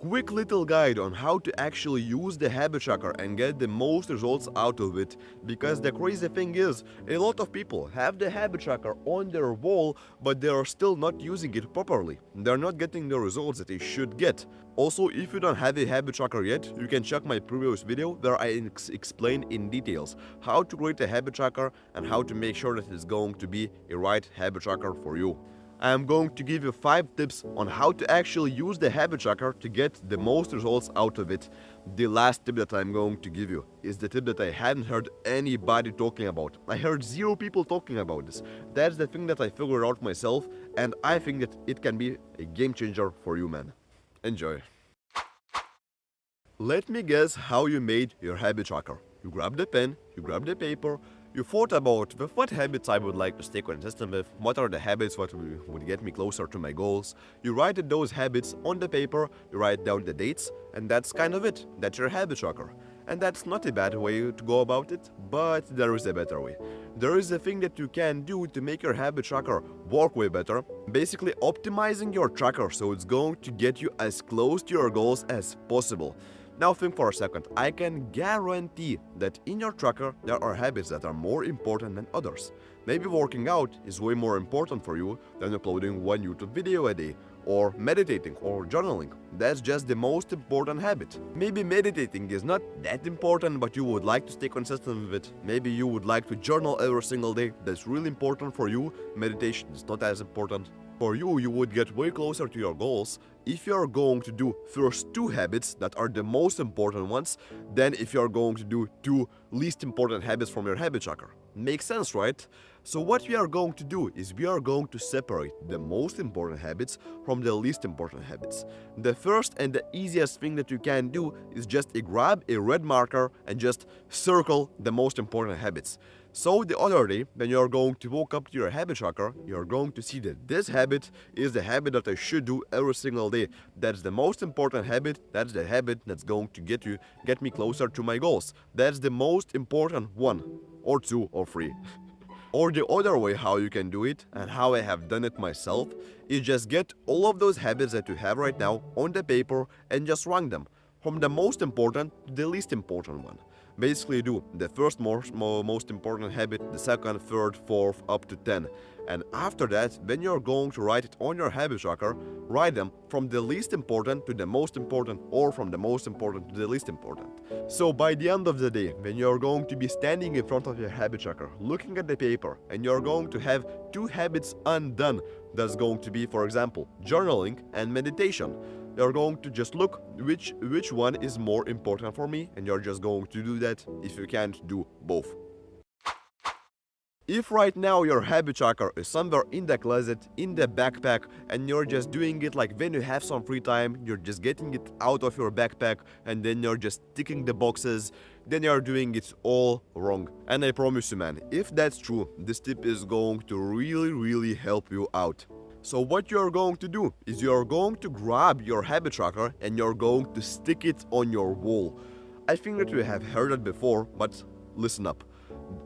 Quick little guide on how to actually use the habit tracker and get the most results out of it, because the crazy thing is, a lot of people have the habit tracker on their wall, but they are still not using it properly. They're not getting the results that they should get. Also, if you don't have a habit tracker yet, you can check my previous video where I explain in details how to create a habit tracker and how to make sure that it's going to be a right habit tracker for you. I am going to give you 5 tips on how to actually use the habit tracker to get the most results out of it. The last tip that I'm going to give you is the tip that I hadn't heard anybody talking about. I heard 0 people talking about this. That's the thing that I figured out myself, and I think that it can be a game changer for you, man. Enjoy. Let me guess how you made your habit tracker. You grabbed the pen, you grabbed the paper, you thought about with what habits I would like to stay consistent with, what are the habits that would get me closer to my goals. You write those habits on the paper, you write down the dates, and that's kind of it. That's your habit tracker. And that's not a bad way to go about it, but there is a better way. There is a thing that you can do to make your habit tracker work way better, basically optimizing your tracker so it's going to get you as close to your goals as possible. Now think for a second. I can guarantee that in your tracker there are habits that are more important than others. Maybe working out is way more important for you than uploading one YouTube video a day, or meditating or journaling. That's just the most important habit. Maybe meditating is not that important, but you would like to stay consistent with it. Maybe you would like to journal every single day. That's really important for you. Meditation is not as important. For you, you would get way closer to your goals if you're going to do first 2 habits that are the most important ones than if you're going to do 2 least important habits from your habit tracker. Makes sense, right? So what we are going to do is we are going to separate the most important habits from the least important habits. The first and the easiest thing that you can do is just grab a red marker and just circle the most important habits. So the other day, when you're going to walk up to your habit tracker, you're going to see that this habit is the habit that I should do every single day. That's the most important habit. That's the habit that's going to get me closer to my goals. That's the most important one, or 2 or 3. Or the other way how you can do it, and how I have done it myself, is just get all of those habits that you have right now on the paper and just rank them from the most important to the least important one. Basically do the first most important habit, the second, third, fourth, up to 10. And after that, when you're going to write it on your habit tracker, write them from the least important to the most important, or from the most important to the least important. So by the end of the day, when you're going to be standing in front of your habit tracker, looking at the paper, and you're going to have 2 habits undone, that's going to be, for example, journaling and meditation. You're going to just look which one is more important for me, and you're just going to do that if you can't do both. If right now your habit tracker is somewhere in the closet, in the backpack, and you're just doing it like when you have some free time, you're just getting it out of your backpack and then you're just ticking the boxes, then you're doing it all wrong. And I promise you, man, if that's true, this tip is going to really help you out. So what you're going to do is you're going to grab your habit tracker and you're going to stick it on your wall. I think that you have heard it before, but listen up.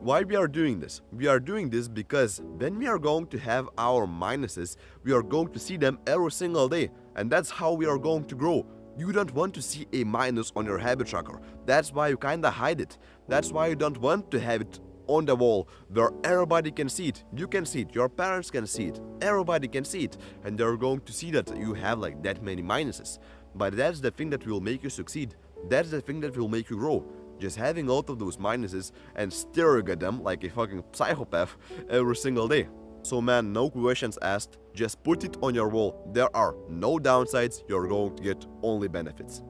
Why we are doing this? We are doing this because when we are going to have our minuses, we are going to see them every single day, and that's how we are going to grow. You don't want to see a minus on your habit tracker. That's why you kinda hide it. That's why you don't want to have it on the wall where everybody can see it. You can see it, your parents can see it, everybody can see it, and they're going to see that you have like that many minuses. But that's the thing that will make you succeed. That's the thing that will make you grow. Just having all of those minuses and staring at them like a fucking psychopath every single day. So man, no questions asked, just put it on your wall. There are no downsides, you're going to get only benefits.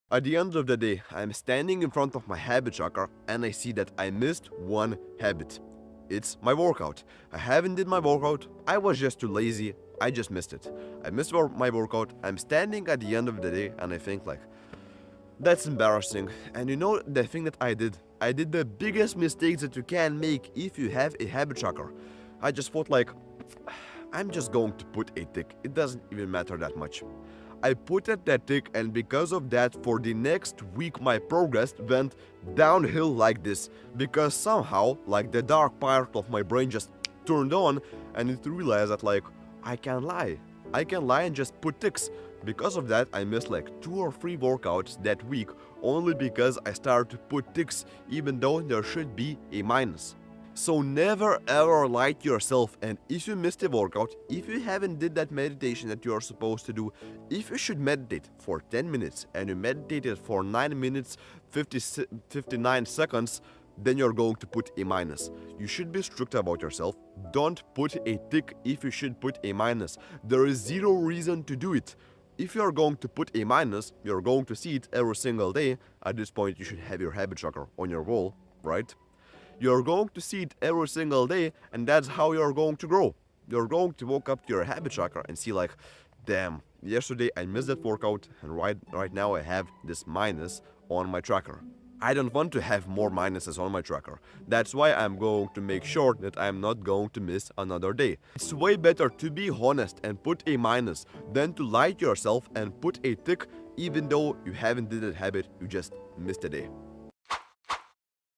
At the end of the day, I'm standing in front of my habit tracker and I see that I missed one habit. It's my workout. I haven't did my workout, I was just too lazy, I just missed it. I missed my workout, I'm standing at the end of the day and I think like, that's embarrassing. And you know the thing that I did the biggest mistakes that you can make if you have a habit tracker. I just thought like, I'm just going to put a tick, it doesn't even matter that much. I put at that tick, and because of that, for the next week my progress went downhill like this, because somehow like the dark part of my brain just turned on and it realized that like I can lie and just put ticks. Because of that, I missed like 2 or 3 workouts that week only because I started to put ticks even though there should be a minus. So never ever lie to yourself, and if you missed a workout, if you haven't did that meditation that you are supposed to do, if you should meditate for 10 minutes and you meditated for 9 minutes 59 seconds, then you're going to put a minus. You should be strict about yourself. Don't put a tick if you should put a minus. There is zero reason to do it. If you're going to put a minus, you're going to see it every single day. At this point, you should have your habit tracker on your wall, right? You're going to see it every single day, and that's how you're going to grow. You're going to walk up to your habit tracker and see like, damn, yesterday I missed that workout, and right now I have this minus on my tracker. I don't want to have more minuses on my tracker. That's why I'm going to make sure that I'm not going to miss another day. It's way better to be honest and put a minus than to lie to yourself and put a tick even though you haven't did that habit, you just missed a day.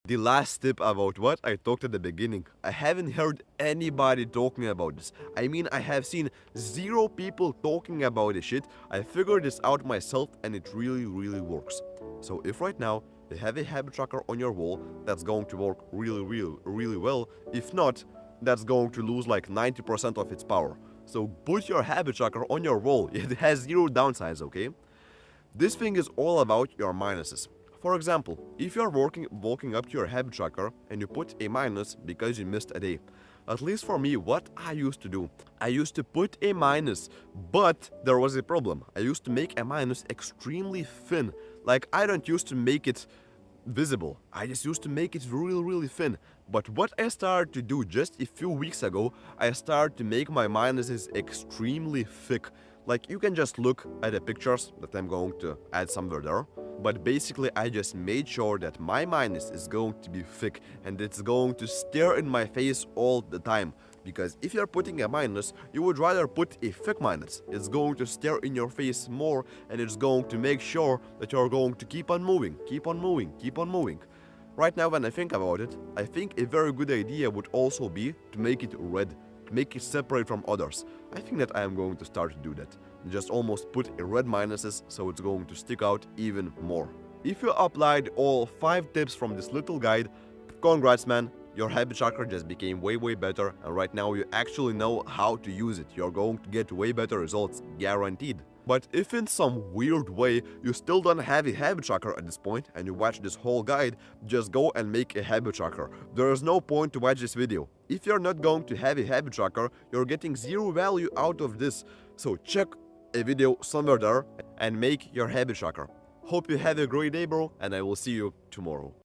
The last tip about what I talked at the beginning, I haven't heard anybody talking about this. I mean, I have seen 0 people talking about this shit. I figured this out myself and it really works. So if right now you have a habit tracker on your wall, that's going to work really well. If not, that's going to lose like 90% of its power. So put your habit tracker on your wall. It has 0 downsides, okay? This thing is all about your minuses. For example, if you're walking up to your habit tracker and you put a minus because you missed a day. At least for me, what I used to do, I used to put a minus, but there was a problem. I used to make a minus extremely thin. Like, I don't used to make it visible. I just used to make it really thin. But what I started to do just a few weeks ago, I started to make my minuses extremely thick. Like, you can just look at the pictures that I'm going to add somewhere there. But basically, I just made sure that my minus is going to be thick and it's going to stare in my face all the time. Because if you're putting a minus, you would rather put a thick minus. It's going to stare in your face more and it's going to make sure that you're going to keep on moving. Right now, when I think about it, I think a very good idea would also be to make it red. Make it separate from others. I think that I am going to start to do that. Just almost put a red minuses so it's going to stick out even more. If you applied all 5 tips from this little guide, congrats man, your habit tracker just became way better and right now you actually know how to use it. You're going to get way better results, guaranteed. But if in some weird way you still don't have a habit tracker at this point and you watch this whole guide, just go and make a habit tracker. There is no point to watch this video. If you're not going to have a habit tracker, you're getting 0 value out of this. So check a video somewhere there and make your habit tracker. Hope you have a great day, bro, and I will see you tomorrow.